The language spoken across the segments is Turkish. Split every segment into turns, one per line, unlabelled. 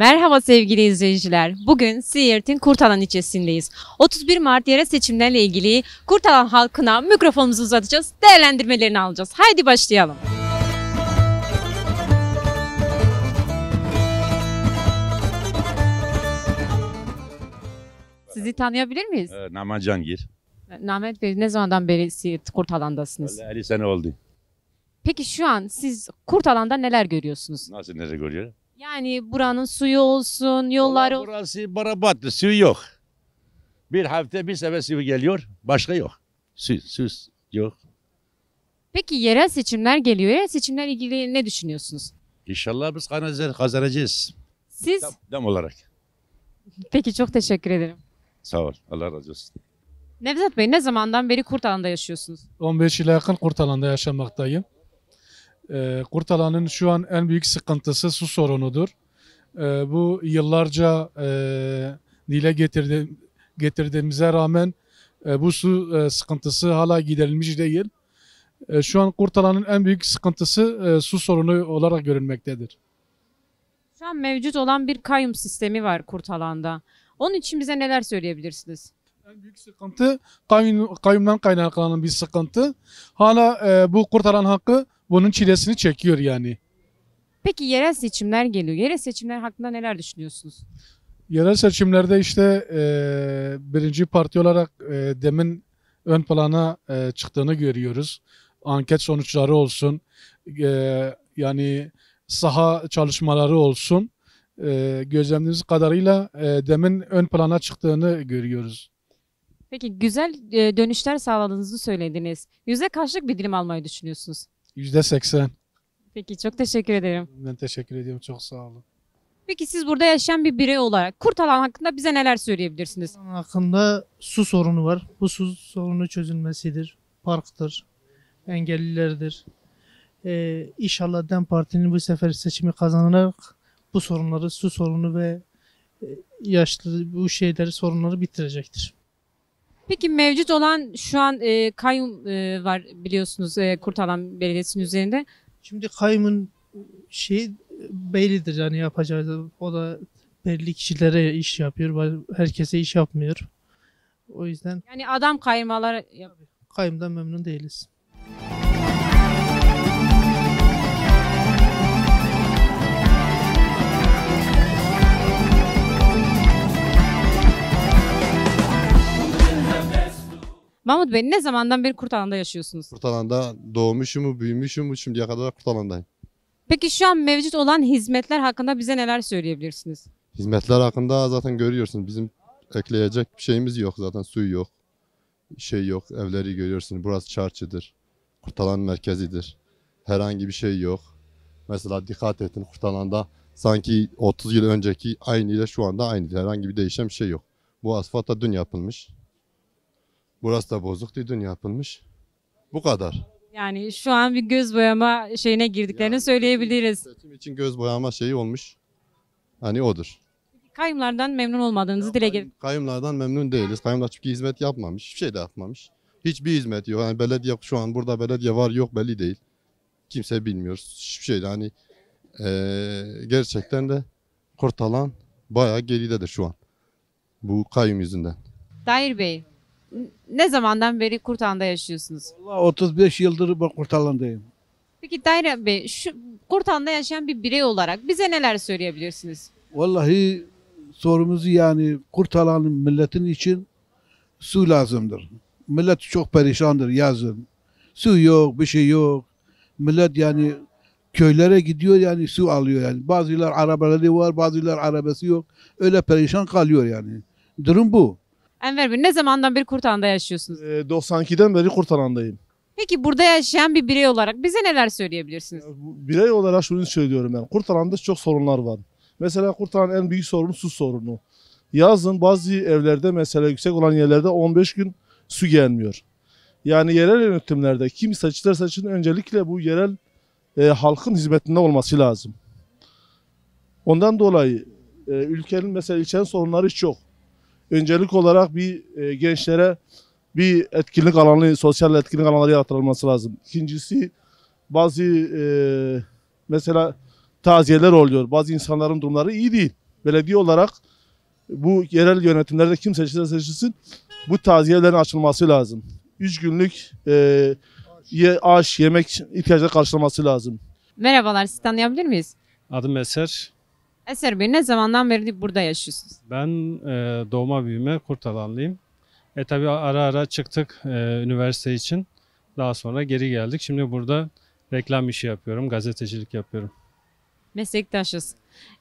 Merhaba sevgili izleyiciler. Bugün Siirt'in Kurtalan ilçesindeyiz. 31 Mart yerel seçimlerle ilgili Kurtalan halkına mikrofonumuzu uzatacağız. Değerlendirmelerini alacağız. Haydi başlayalım. Sizi tanıyabilir miyiz?
Naman Cangir.
Namet Bey, ne zamandan beri Siirt Kurtalan'dasınız?
Vallahi 50 sene oldu.
Peki şu an siz Kurtalan'da neler görüyorsunuz?
Nasıl nereye görüyor?
Yani buranın suyu olsun, yolları olsun.
Burası barabattı, suyu yok. Bir hafta bir sefer suyu geliyor, başka yok. Su yok.
Peki yerel seçimler geliyor. Yerel seçimlerle ilgili ne düşünüyorsunuz?
İnşallah biz kazanacağız.
Siz?
Dem olarak.
Peki çok teşekkür ederim.
Sağ ol, Allah razı olsun.
Nevzat Bey, ne zamandan beri Kurtalan'da yaşıyorsunuz?
15 yıla yakın Kurtalan'da yaşamaktayım. Kurtalan'ın şu an en büyük sıkıntısı su sorunudur. Bu yıllarca dile getirdiğimize rağmen bu su sıkıntısı hala giderilmiş değil. Şu an Kurtalan'ın en büyük sıkıntısı su sorunu olarak görülmektedir.
Şu an mevcut olan bir kayyum sistemi var Kurtalan'da. Onun için bize neler söyleyebilirsiniz?
En büyük sıkıntı kayyumdan kaynaklanan bir sıkıntı. Hala bu Kurtalan halkı bunun çilesini çekiyor yani.
Peki yerel seçimler geliyor. Yerel seçimler hakkında neler düşünüyorsunuz?
Yerel seçimlerde işte birinci parti olarak demin ön plana çıktığını görüyoruz. Anket sonuçları olsun, yani saha çalışmaları olsun. Gözlemlediğimiz kadarıyla demin ön plana çıktığını görüyoruz.
Peki güzel dönüşler sağladığınızı söylediniz. Yüzde kaçlık bir dilim almayı düşünüyorsunuz?
%80.
Peki çok teşekkür ederim.
Ben teşekkür ediyorum. Çok sağ olun.
Peki siz burada yaşayan bir birey olarak Kurtalan hakkında bize neler söyleyebilirsiniz?
Hakkında su sorunu var. Bu su sorunu çözülmesidir. Parktır, engellilerdir. İnşallah DEM Parti'nin bu sefer seçimi kazanarak bu sorunları, su sorunu ve yaşlı bu sorunları bitirecektir.
Peki mevcut olan şu an kayyum var biliyorsunuz Kurtalan Belediyesi'nin üzerinde.
Şimdi kayyumun bellidir yani yapacağı. O da belli kişilere iş yapıyor. Herkese iş yapmıyor. O yüzden
Yani adam kayırmalar
kayyumdan memnun değiliz.
Mahmut Bey, ne zamandan beri Kurtalan'da yaşıyorsunuz?
Kurtalan'da doğmuşum, büyümüşüm, şimdiye kadar Kurtalan'dayım.
Peki şu an mevcut olan hizmetler hakkında bize neler söyleyebilirsiniz?
Hizmetler hakkında zaten görüyorsunuz. Bizim ekleyecek bir şeyimiz yok zaten. Suyu yok, yok. Evleri görüyorsunuz. Burası çarşıdır. Kurtalan merkezidir. Herhangi bir şey yok. Mesela dikkat edin, Kurtalan'da sanki 30 yıl önceki aynı ile şu anda aynı. Herhangi bir değişen bir şey yok. Bu asfalt da dün yapılmış. Burası da bozuktu, dün yapılmış. Bu kadar.
Yani şu an bir göz boyama şeyine girdiklerini
Yani
söyleyebiliriz.
Seçim için göz boyama şeyi olmuş. Hani odur.
Kayyumlardan memnun olmadığınızı dile getirdiniz.
Kayyumlardan memnun değiliz. Kayyumlar çünkü hizmet yapmamış. Hiçbir şey de yapmamış. Hiçbir hizmet yok. Yani belediye şu an burada belediye var yok belli değil. Kimse bilmiyor. Hiçbir şey de hani gerçekten de Kurtalan bayağı geridedir şu an. Bu kayyum yüzünden.
Dair Bey, ne zamandan beri Kurtalan'da yaşıyorsunuz?
Vallahi 35 yıldır ben Kurtalan'dayım.
Peki Dair Bey, şu Kurtalan'da yaşayan bir birey olarak bize neler söyleyebilirsiniz?
Vallahi sorumuzu yani Kurtalan'ın milletin için su lazımdır. Millet çok perişandır yazın. Su yok, bir şey yok. Millet yani köylere gidiyor yani su alıyor yani. Bazılar arabaları var, bazılar arabası yok. Öyle perişan kalıyor yani. Durum bu.
Enver Bey, ne zamandan beri Kurtalan'da yaşıyorsunuz?
92'den beri Kurtalan'dayım.
Peki burada yaşayan bir birey olarak bize neler söyleyebilirsiniz?
Birey olarak şunu söylüyorum ben. Kurtalan'da çok sorunlar var. Mesela Kurtalan'ın en büyük sorunu su sorunu. Yazın bazı evlerde mesela yüksek olan yerlerde 15 gün su gelmiyor. Yani yerel yönetimlerde kim seçilir seçin öncelikle bu yerel halkın hizmetinde olması lazım. Ondan dolayı ülkenin mesela ilçenin sorunları çok. Öncelik olarak bir gençlere bir etkinlik alanı, sosyal etkinlik alanları yaratılması lazım. İkincisi bazı mesela taziyeler oluyor. Bazı insanların durumları iyi değil. belediye olarak bu yerel yönetimlerde kim seçilirse seçilsin bu taziyelerin açılması lazım. 3 günlük aş, yemek ihtiyaçları karşılaması lazım.
Merhabalar, sizi tanıyabilir miyiz?
Adım Eser.
Eser Bey, ne zamandan beri burada yaşıyorsunuz?
Ben doğma büyüme Kurtalanlıyım. Tabii ara ara çıktık üniversite için. Daha sonra geri geldik. Şimdi burada reklam işi yapıyorum, gazetecilik yapıyorum.
Meslektaşız.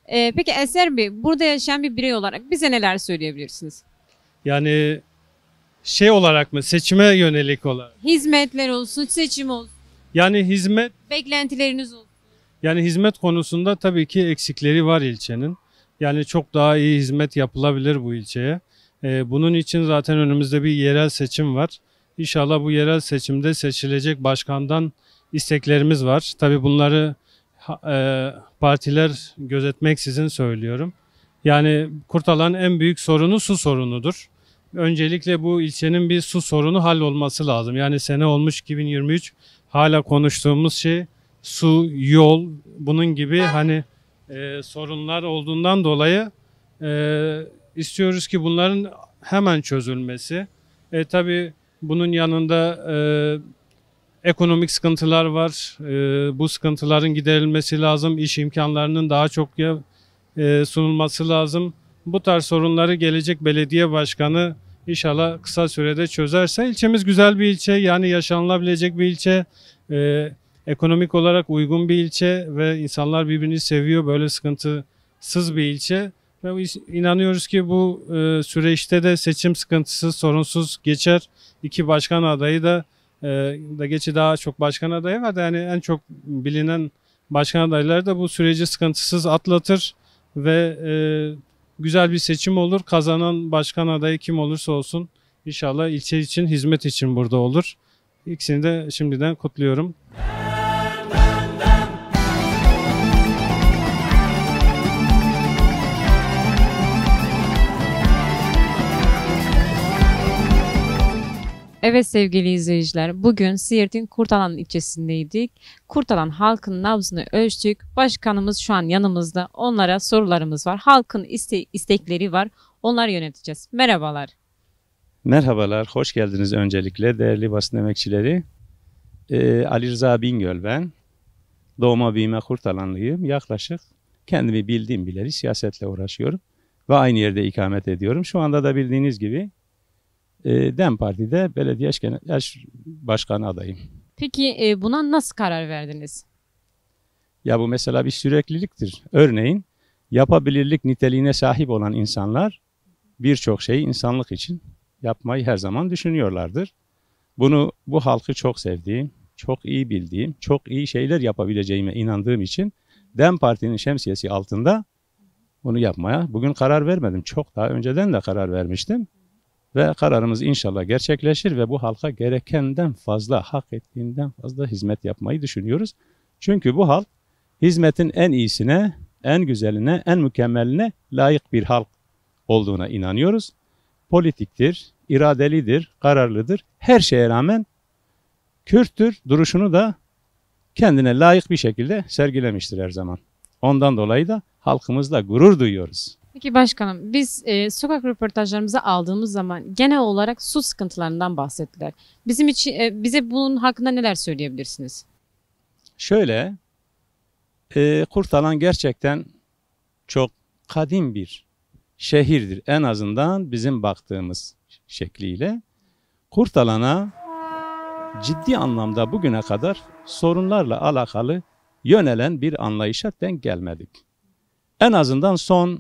Peki Eser Bey, burada yaşayan bir birey olarak bize neler söyleyebilirsiniz?
Yani şey olarak mı, seçime yönelik olarak?
Hizmetler olsun, seçim olsun,
Yani hizmet
beklentileriniz olsun.
Yani hizmet konusunda tabii ki eksikleri var ilçenin. Yani çok daha iyi hizmet yapılabilir bu ilçeye. Bunun için zaten önümüzde bir yerel seçim var. İnşallah bu yerel seçimde seçilecek başkandan isteklerimiz var. Tabii bunları partiler gözetmeksizin söylüyorum. Yani Kurtalan'ın en büyük sorunu su sorunudur. Öncelikle bu ilçenin bir su sorunu hallolması lazım. Yani sene olmuş 2023 hala konuştuğumuz şey su, yol, bunun gibi hani sorunlar olduğundan dolayı istiyoruz ki bunların hemen çözülmesi. Tabii bunun yanında ekonomik sıkıntılar var. Bu sıkıntıların giderilmesi lazım. İş imkanlarının daha çok sunulması lazım. Bu tarz sorunları gelecek belediye başkanı inşallah kısa sürede çözerse ilçemiz güzel bir ilçe. Yani yaşanılabilecek bir ilçe. Ekonomik olarak uygun bir ilçe ve insanlar birbirini seviyor. Böyle sıkıntısız bir ilçe. Ve inanıyoruz ki bu süreçte de seçim sıkıntısız, sorunsuz geçer. 2 başkan adayı da geçi daha çok başkan adayı var da yani en çok bilinen başkan adayları da bu süreci sıkıntısız atlatır ve güzel bir seçim olur. Kazanan başkan adayı kim olursa olsun inşallah ilçe için, hizmet için burada olur. İkisini de şimdiden kutluyorum.
Evet sevgili izleyiciler, bugün Siirt'in Kurtalan ilçesindeydik. Kurtalan halkının nabzını ölçtük. Başkanımız şu an yanımızda. Onlara sorularımız var. Halkın istekleri var. Onları yöneteceğiz. Merhabalar.
Merhabalar, hoş geldiniz öncelikle değerli basın emekçileri. Ali Rıza Bingöl ben. Doğma büyüme Kurtalanlıyım. Yaklaşık kendimi bildiğim bileli siyasetle uğraşıyorum. Ve aynı yerde ikamet ediyorum. Şu anda da bildiğiniz gibi DEM Parti'de belediye başkanı adayım.
Peki buna nasıl karar verdiniz?
Ya bu mesela bir sürekliliktir. Örneğin yapabilirlik niteliğine sahip olan insanlar birçok şeyi insanlık için yapmayı her zaman düşünüyorlardır. Bu halkı çok sevdiğim, çok iyi bildiğim, çok iyi şeyler yapabileceğime inandığım için DEM Parti'nin şemsiyesi altında bunu yapmaya bugün karar vermedim. Çok daha önceden de karar vermiştim. Ve kararımız inşallah gerçekleşir ve bu halka gerekenden fazla, hak ettiğinden fazla hizmet yapmayı düşünüyoruz. Çünkü bu halk hizmetin en iyisine, en güzeline, en mükemmeline layık bir halk olduğuna inanıyoruz. Politiktir, iradelidir, kararlıdır. Her şeye rağmen Kürttür, duruşunu da kendine layık bir şekilde sergilemiştir her zaman. Ondan dolayı da halkımızla gurur duyuyoruz.
Peki başkanım, biz sokak röportajlarımızı aldığımız zaman genel olarak su sıkıntılarından bahsettiler. Bizim için bize bunun hakkında neler söyleyebilirsiniz?
Şöyle, Kurtalan gerçekten çok kadim bir şehirdir. En azından bizim baktığımız şekliyle. Kurtalan'a ciddi anlamda bugüne kadar sorunlarla alakalı yönelen bir anlayışa denk gelmedik. En azından son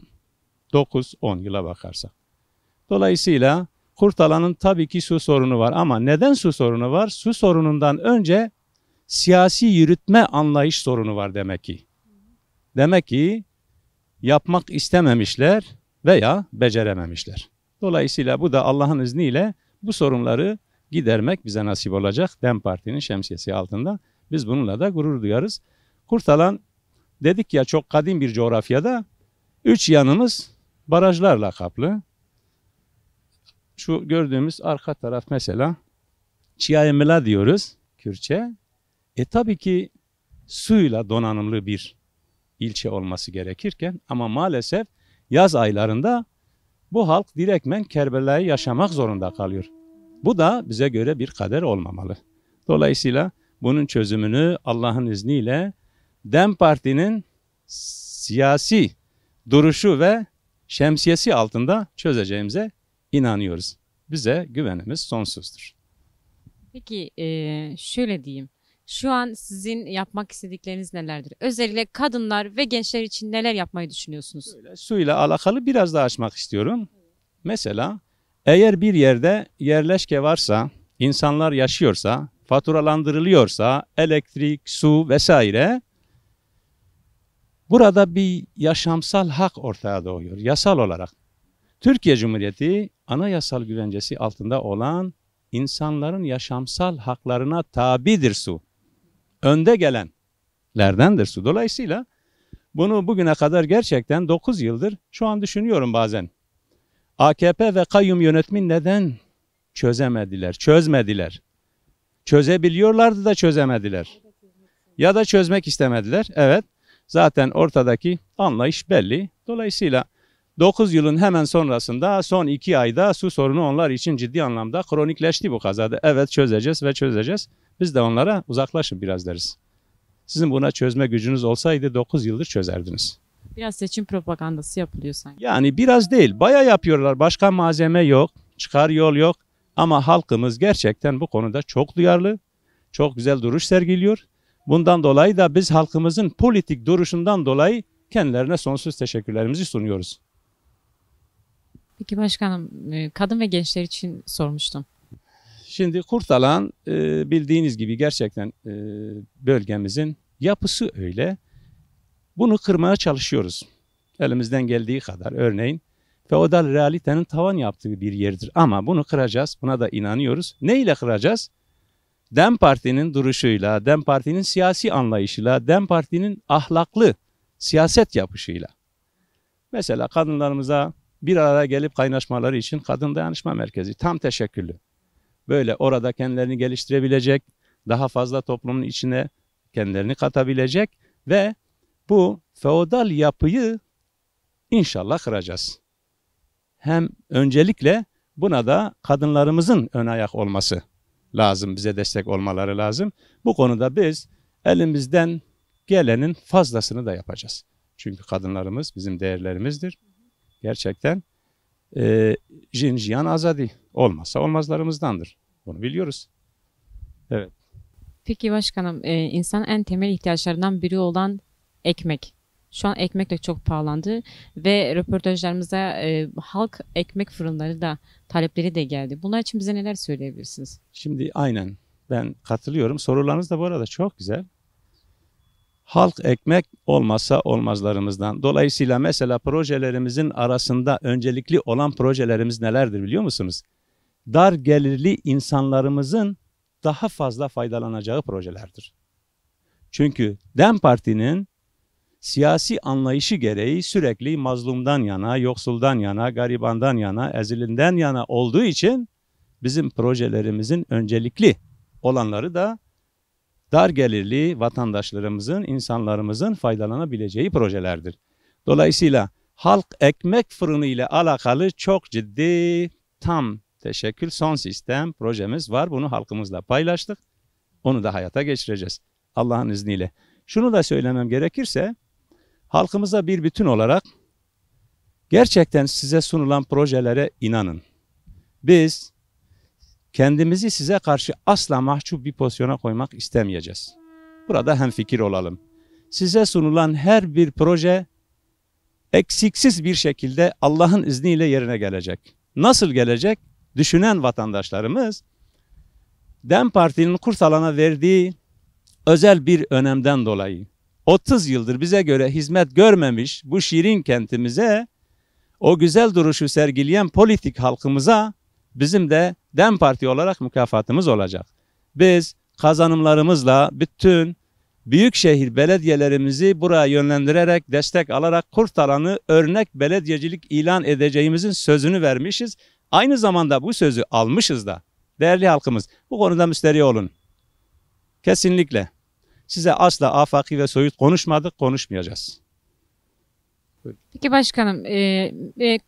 9-10 yıla bakarsak. Dolayısıyla Kurtalan'ın tabii ki su sorunu var ama neden su sorunu var? Su sorunundan önce siyasi yürütme anlayış sorunu var demek ki. Demek ki yapmak istememişler veya becerememişler. Dolayısıyla bu da Allah'ın izniyle bu sorunları gidermek bize nasip olacak. DEM Parti'nin şemsiyesi altında. Biz bununla da gurur duyarız. Kurtalan dedik ya çok kadim bir coğrafyada 3 yanımız barajlarla kaplı. Şu gördüğümüz arka taraf mesela Çiğayemela diyoruz Kürtçe. Tabii ki suyla donanımlı bir ilçe olması gerekirken ama maalesef Yaz aylarında bu halk direktmen Kerbela'yı yaşamak zorunda kalıyor. Bu da bize göre bir kader olmamalı. Dolayısıyla bunun çözümünü Allah'ın izniyle DEM Parti'nin siyasi duruşu ve şemsiyesi altında çözeceğimize inanıyoruz. Bize güvenimiz sonsuzdur.
Peki şöyle diyeyim. Şu an sizin yapmak istedikleriniz nelerdir? Özellikle kadınlar ve gençler için neler yapmayı düşünüyorsunuz?
Suyla alakalı biraz daha açmak istiyorum. Mesela eğer bir yerde yerleşke varsa, insanlar yaşıyorsa, faturalandırılıyorsa, elektrik, su vesaire, burada bir yaşamsal hak ortaya doğuyor yasal olarak. Türkiye Cumhuriyeti anayasal güvencesi altında olan insanların yaşamsal haklarına tabidir su. Önde gelenlerdendir su. Dolayısıyla bunu bugüne kadar gerçekten 9 yıldır şu an düşünüyorum bazen. AKP ve kayyum yönetimi neden çözmediler? Çözebiliyorlardı da çözemediler. Ya da çözmek istemediler. Evet, zaten ortadaki anlayış belli. Dolayısıyla 9 yılın hemen sonrasında son 2 ayda su sorunu onlar için ciddi anlamda kronikleşti bu kazada. Evet, çözeceğiz. Biz de onlara uzaklaşın biraz deriz. Sizin buna çözme gücünüz olsaydı 9 yıldır çözerdiniz.
Biraz seçim propagandası yapılıyor sanki.
Yani biraz değil, bayağı yapıyorlar. Başka malzeme yok, çıkar yol yok. Ama halkımız gerçekten bu konuda çok duyarlı, çok güzel duruş sergiliyor. Bundan dolayı da biz halkımızın politik duruşundan dolayı kendilerine sonsuz teşekkürlerimizi sunuyoruz.
Peki başkanım, kadın ve gençler için sormuştum.
Şimdi Kurtalan bildiğiniz gibi gerçekten bölgemizin yapısı öyle. Bunu kırmaya çalışıyoruz. Elimizden geldiği kadar. Örneğin feodal realitenin tavan yaptığı bir yerdir. Ama bunu kıracağız. Buna da inanıyoruz. Ne ile kıracağız? DEM Parti'nin duruşuyla, DEM Parti'nin siyasi anlayışıyla, DEM Parti'nin ahlaklı siyaset yapışıyla. Mesela kadınlarımıza bir araya gelip kaynaşmaları için Kadın Dayanışma Merkezi tam teşekküllü. Böyle orada kendilerini geliştirebilecek, daha fazla toplumun içine kendilerini katabilecek ve bu feodal yapıyı inşallah kıracağız. Hem öncelikle buna da kadınlarımızın ön ayak olması lazım, bize destek olmaları lazım. Bu konuda biz elimizden gelenin fazlasını da yapacağız. Çünkü kadınlarımız bizim değerlerimizdir. Gerçekten Jinjiyan Azadi olmazsa olmazlarımızdandır. Bunu biliyoruz. Evet.
Peki başkanım, insanın en temel ihtiyaçlarından biri olan ekmek. Şu an ekmek de çok pahalandı ve röportajlarımızda halk ekmek fırınları da talepleri de geldi. Bunlar için bize neler söyleyebilirsiniz?
Şimdi aynen ben katılıyorum. Sorularınız da bu arada çok güzel. Halk ekmek olmazsa olmazlarımızdan. Dolayısıyla mesela projelerimizin arasında öncelikli olan projelerimiz nelerdir biliyor musunuz? Dar gelirli insanlarımızın daha fazla faydalanacağı projelerdir. Çünkü DEM Parti'nin siyasi anlayışı gereği sürekli mazlumdan yana, yoksuldan yana, garibandan yana, ezilinden yana olduğu için bizim projelerimizin öncelikli olanları da dar gelirli vatandaşlarımızın, insanlarımızın faydalanabileceği projelerdir. Dolayısıyla halk ekmek fırını ile alakalı çok ciddi tam teşekkül son sistem projemiz var. Bunu halkımızla paylaştık. Onu da hayata geçireceğiz Allah'ın izniyle. Şunu da söylemem gerekirse halkımıza bir bütün olarak gerçekten size sunulan projelere inanın. Biz kendimizi size karşı asla mahcup bir pozisyona koymak istemeyeceğiz. Burada hemfikir olalım. Size sunulan her bir proje eksiksiz bir şekilde Allah'ın izniyle yerine gelecek. Nasıl gelecek? Düşünen vatandaşlarımız DEM Parti'nin Kurtalan'a verdiği özel bir önemden dolayı 30 yıldır bize göre hizmet görmemiş bu şirin kentimize, o güzel duruşu sergileyen politik halkımıza bizim de DEM Parti olarak mükafatımız olacak. Biz kazanımlarımızla bütün büyükşehir belediyelerimizi buraya yönlendirerek, destek alarak Kurtalan'ı örnek belediyecilik ilan edeceğimizin sözünü vermişiz. Aynı zamanda bu sözü almışız da. Değerli halkımız, bu konuda müsterih olun. Kesinlikle. Size asla afaki ve soyut konuşmadık, konuşmayacağız.
Peki başkanım,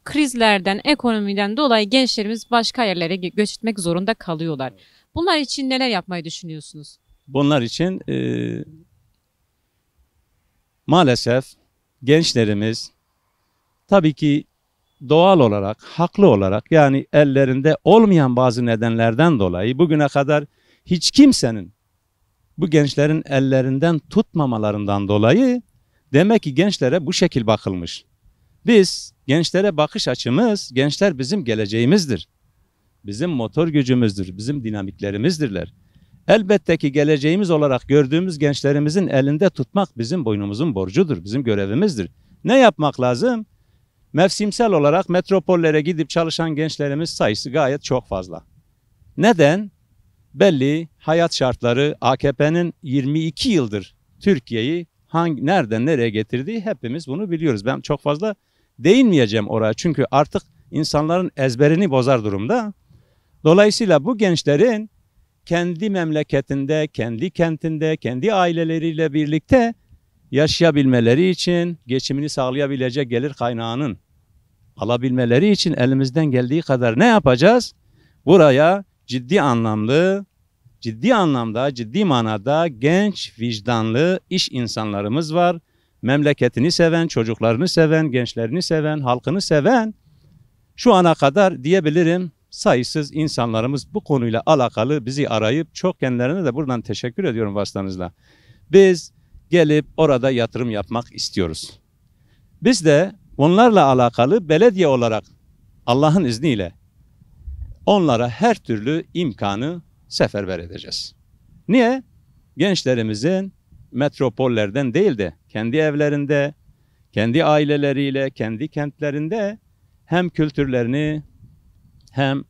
krizlerden, ekonomiden dolayı gençlerimiz başka yerlere göç etmek zorunda kalıyorlar. Bunlar için neler yapmayı düşünüyorsunuz?
Bunlar için maalesef gençlerimiz tabii ki doğal olarak, haklı olarak, yani ellerinde olmayan bazı nedenlerden dolayı bugüne kadar hiç kimsenin bu gençlerin ellerinden tutmamalarından dolayı demek ki gençlere bu şekil bakılmış. Biz gençlere bakış açımız, gençler bizim geleceğimizdir. Bizim motor gücümüzdür, bizim dinamiklerimizdirler. Elbette ki geleceğimiz olarak gördüğümüz gençlerimizin elinde tutmak bizim boynumuzun borcudur, bizim görevimizdir. Ne yapmak lazım? Mevsimsel olarak metropollere gidip çalışan gençlerimiz sayısı gayet çok fazla. Neden? Belli hayat şartları AKP'nin 22 yıldır Türkiye'yi nereden nereye getirdiği hepimiz bunu biliyoruz. Ben çok fazla değinmeyeceğim oraya çünkü artık insanların ezberini bozar durumda. Dolayısıyla bu gençlerin kendi memleketinde, kendi kentinde, kendi aileleriyle birlikte yaşayabilmeleri için, geçimini sağlayabilecek gelir kaynağının alabilmeleri için elimizden geldiği kadar ne yapacağız? Buraya ciddi manada genç, vicdanlı iş insanlarımız var. Memleketini seven, çocuklarını seven, gençlerini seven, halkını seven, şu ana kadar diyebilirim sayısız insanlarımız bu konuyla alakalı bizi arayıp çok kendilerine de buradan teşekkür ediyorum vasıtanızla. Biz gelip orada yatırım yapmak istiyoruz. Biz de onlarla alakalı belediye olarak Allah'ın izniyle onlara her türlü imkanı seferber edeceğiz. Niye? Gençlerimizin metropollerden değil de kendi evlerinde, kendi aileleriyle, kendi kentlerinde hem kültürlerini, hem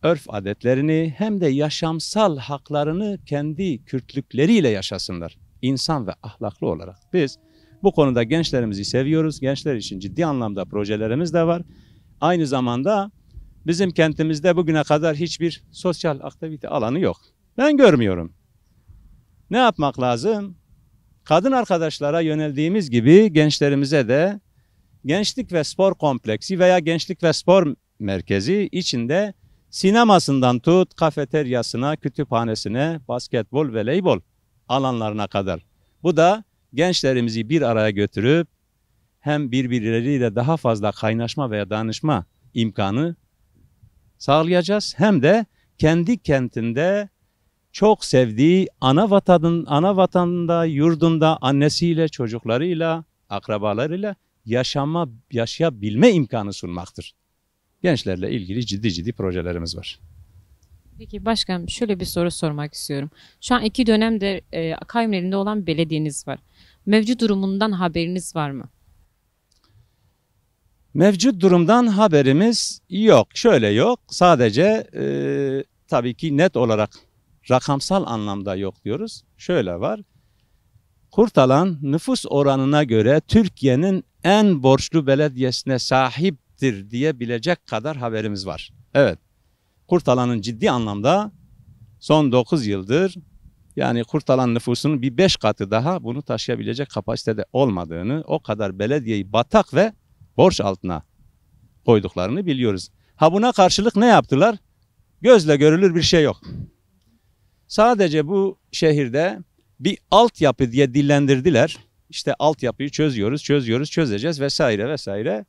örf adetlerini, hem de yaşamsal haklarını kendi Kürtlükleriyle yaşasınlar. İnsan ve ahlaklı olarak. Biz bu konuda gençlerimizi seviyoruz. Gençler için ciddi anlamda projelerimiz de var. Aynı zamanda bizim kentimizde bugüne kadar hiçbir sosyal aktivite alanı yok. Ben görmüyorum. Ne yapmak lazım? Kadın arkadaşlara yöneldiğimiz gibi gençlerimize de gençlik ve spor kompleksi veya gençlik ve spor merkezi içinde sinemasından tut, kafeteryasına, kütüphanesine, basketbol, voleybol alanlarına kadar. Bu da gençlerimizi bir araya götürüp hem birbirleriyle daha fazla kaynaşma veya danışma imkanı sağlayacağız. Hem de kendi kentinde çok sevdiği ana vatanında, yurdunda, annesiyle, çocuklarıyla, akrabalarıyla yaşayabilme imkanı sunmaktır. Gençlerle ilgili ciddi projelerimiz var.
Peki başkanım, şöyle bir soru sormak istiyorum. Şu an 2 dönemdir kayyum elinde olan belediyeniz var. Mevcut durumundan haberiniz var mı?
Mevcut durumdan haberimiz yok. Şöyle yok. Sadece tabii ki net olarak rakamsal anlamda yok diyoruz. Şöyle var. Kurtalan nüfus oranına göre Türkiye'nin en borçlu belediyesine sahiptir diyebilecek kadar haberimiz var. Evet. Kurtalan'ın ciddi anlamda son 9 yıldır yani Kurtalan nüfusunun bir 5 katı daha bunu taşıyabilecek kapasitede olmadığını, o kadar belediyeyi batak ve borç altına koyduklarını biliyoruz. Ha buna karşılık ne yaptılar? Gözle görülür bir şey yok. Sadece bu şehirde bir altyapı diye dillendirdiler. İşte altyapıyı çözeceğiz vesaire.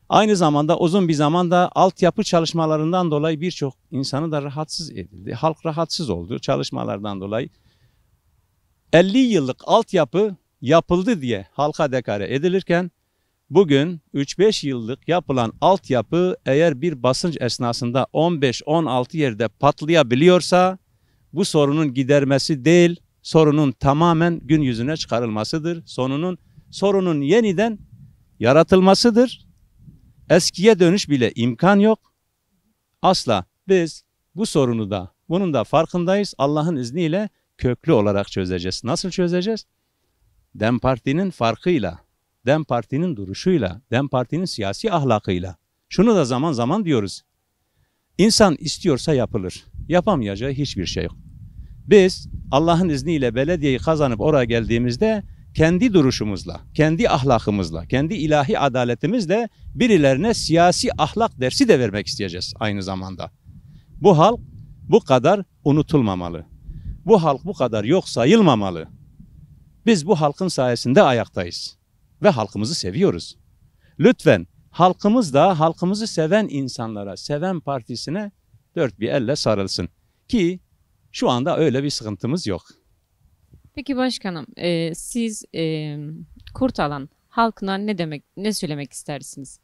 Aynı zamanda uzun bir zamanda altyapı çalışmalarından dolayı birçok insanı da rahatsız edildi. Halk rahatsız oldu çalışmalardan dolayı. 50 yıllık altyapı yapıldı diye halka deklare edilirken bugün 3-5 yıllık yapılan altyapı eğer bir basınç esnasında 15-16 yerde patlayabiliyorsa bu sorunun gidermesi değil, sorunun tamamen gün yüzüne çıkarılmasıdır. Sorunun yeniden yaratılmasıdır. Eskiye dönüş bile imkan yok. Asla biz bu sorunu da bunun da farkındayız. Allah'ın izniyle köklü olarak çözeceğiz. Nasıl çözeceğiz? DEM Parti'nin farkıyla, DEM Parti'nin duruşuyla, DEM Parti'nin siyasi ahlakıyla. Şunu da zaman zaman diyoruz. İnsan istiyorsa yapılır. Yapamayacağı hiçbir şey yok. Biz Allah'ın izniyle belediyeyi kazanıp oraya geldiğimizde kendi duruşumuzla, kendi ahlakımızla, kendi ilahi adaletimizle birilerine siyasi ahlak dersi de vermek isteyeceğiz aynı zamanda. Bu halk bu kadar unutulmamalı. Bu halk bu kadar yok sayılmamalı. Biz bu halkın sayesinde ayaktayız ve halkımızı seviyoruz. Lütfen halkımız da halkımızı seven insanlara, seven partisine dört bir elle sarılsın. Ki şu anda öyle bir sıkıntımız yok.
Peki başkanım, siz Kurtalan halkına ne söylemek istersiniz?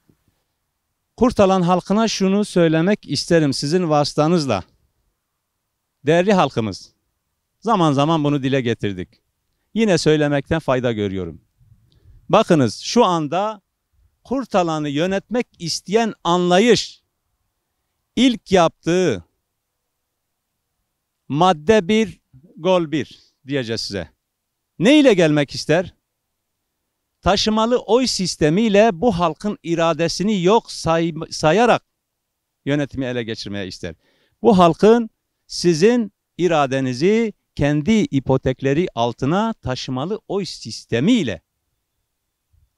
Kurtalan halkına şunu söylemek isterim sizin vasıtanızla. Değerli halkımız, zaman zaman bunu dile getirdik. Yine söylemekten fayda görüyorum. Bakınız şu anda Kurtalan'ı yönetmek isteyen anlayış ilk yaptığı madde 1, gol 1 diyeceğiz size. Ne ile gelmek ister? Taşımalı oy sistemiyle bu halkın iradesini yok sayarak yönetimi ele geçirmeye ister. Bu halkın sizin iradenizi kendi ipotekleri altına taşımalı oy sistemiyle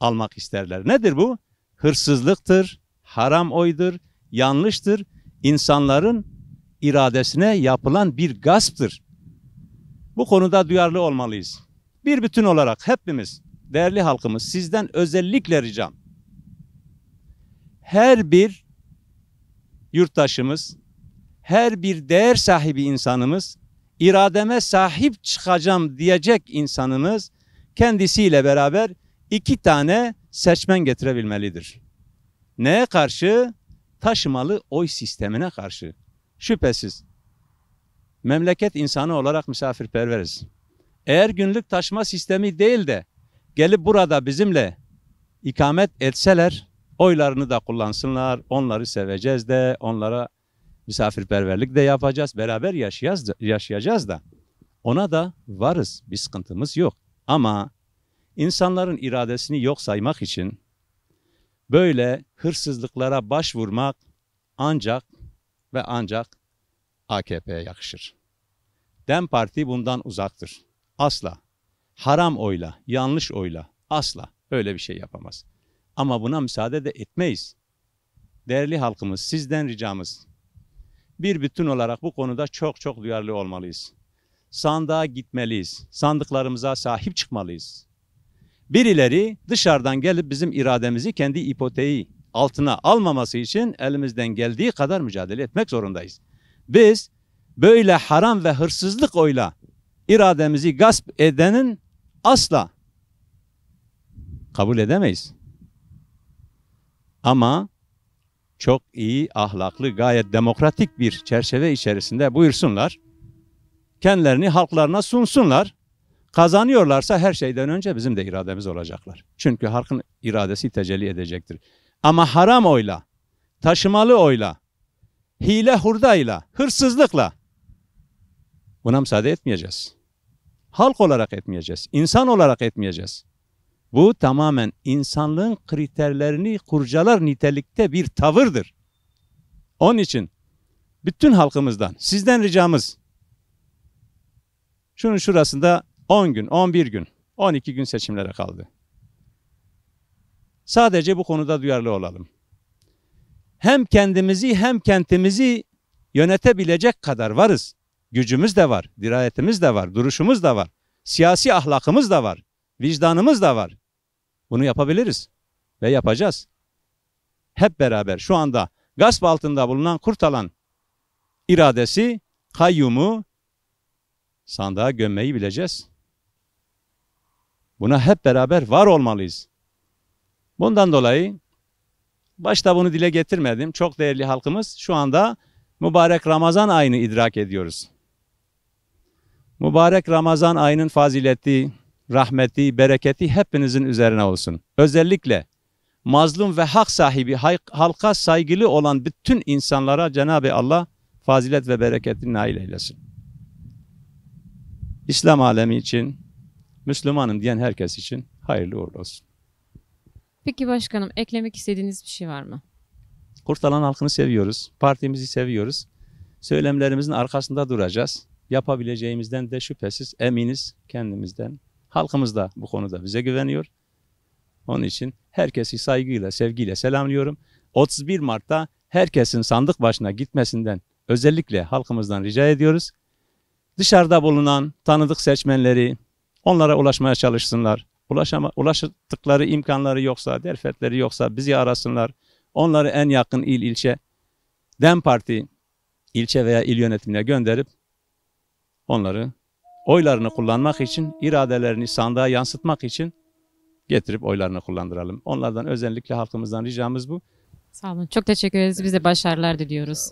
almak isterler. Nedir bu? Hırsızlıktır, haram oydur, yanlıştır, insanların iradesine yapılan bir gasptır. Bu konuda duyarlı olmalıyız. Bir bütün olarak hepimiz, değerli halkımız, sizden özellikle ricam. Her bir yurttaşımız, her bir değer sahibi insanımız, irademe sahip çıkacağım diyecek insanımız kendisiyle beraber 2 tane seçmen getirebilmelidir. Neye karşı? Taşımalı oy sistemine karşı. Şüphesiz. Memleket insanı olarak misafirperveriz. Eğer günlük taşıma sistemi değil de gelip burada bizimle ikamet etseler, oylarını da kullansınlar, onları seveceğiz de, onlara misafirperverlik de yapacağız, beraber yaşayacağız da. Ona da varız, bir sıkıntımız yok. Ama insanların iradesini yok saymak için böyle hırsızlıklara başvurmak ancak ve ancak AKP'ye yakışır. DEM Parti bundan uzaktır. Asla. Haram oyla, yanlış oyla asla öyle bir şey yapamaz. Ama buna müsaade de etmeyiz. Değerli halkımız, sizden ricamız, bir bütün olarak bu konuda çok duyarlı olmalıyız. Sandığa gitmeliyiz. Sandıklarımıza sahip çıkmalıyız. Birileri dışarıdan gelip bizim irademizi kendi ipoteği altına almaması için elimizden geldiği kadar mücadele etmek zorundayız. Biz böyle haram ve hırsızlık oyla irademizi gasp edenin asla kabul edemeyiz. Ama çok iyi, ahlaklı, gayet demokratik bir çerçeve içerisinde buyursunlar. Kendilerini halklarına sunsunlar. Kazanıyorlarsa her şeyden önce bizim de irademiz olacaklar. Çünkü halkın iradesi tecelli edecektir. Ama haram oyla, taşımalı oyla, hile hurdayla, hırsızlıkla buna müsaade etmeyeceğiz. Halk olarak etmeyeceğiz, insan olarak etmeyeceğiz. Bu tamamen insanlığın kriterlerini kurcalar nitelikte bir tavırdır. Onun için bütün halkımızdan, sizden ricamız, şunun şurasında 10 gün, 11 gün, 12 gün seçimlere kaldı. Sadece bu konuda duyarlı olalım. Hem kendimizi hem kentimizi yönetebilecek kadar varız. Gücümüz de var, dirayetimiz de var, duruşumuz da var, siyasi ahlakımız da var, vicdanımız da var. Bunu yapabiliriz ve yapacağız. Hep beraber şu anda gasp altında bulunan Kurtalan iradesi, kayyumu sandığa gömmeyi bileceğiz. Buna hep beraber var olmalıyız. Bundan dolayı başta bunu dile getirmedim. Çok değerli halkımız, şu anda mübarek Ramazan ayını idrak ediyoruz. Mübarek Ramazan ayının fazileti, rahmeti, bereketi hepinizin üzerine olsun. Özellikle mazlum ve hak sahibi, halka saygılı olan bütün insanlara Cenab-ı Allah fazilet ve bereketini nail eylesin. İslam alemi için, Müslümanım diyen herkes için hayırlı uğurlu olsun.
Peki başkanım, eklemek istediğiniz bir şey var mı?
Kurtalan halkını seviyoruz, partimizi seviyoruz. Söylemlerimizin arkasında duracağız. Yapabileceğimizden de şüphesiz eminiz, kendimizden, Halkımız da bu konuda bize güveniyor. Onun için herkesi saygıyla, sevgiyle selamlıyorum. 31 Mart'ta herkesin sandık başına gitmesinden özellikle halkımızdan rica ediyoruz. Dışarıda bulunan tanıdık seçmenleri onlara ulaşmaya çalışsınlar. Ulaştıkları imkanları yoksa, derfetleri yoksa bizi arasınlar. Onları en yakın il, ilçe, DEM Parti ilçe veya il yönetimine gönderip onları oylarını kullanmak için, iradelerini sandığa yansıtmak için getirip oylarını kullandıralım. Onlardan özellikle halkımızdan ricamız bu.
Sağ olun. Çok teşekkür ederiz. Biz de başarılar diliyoruz.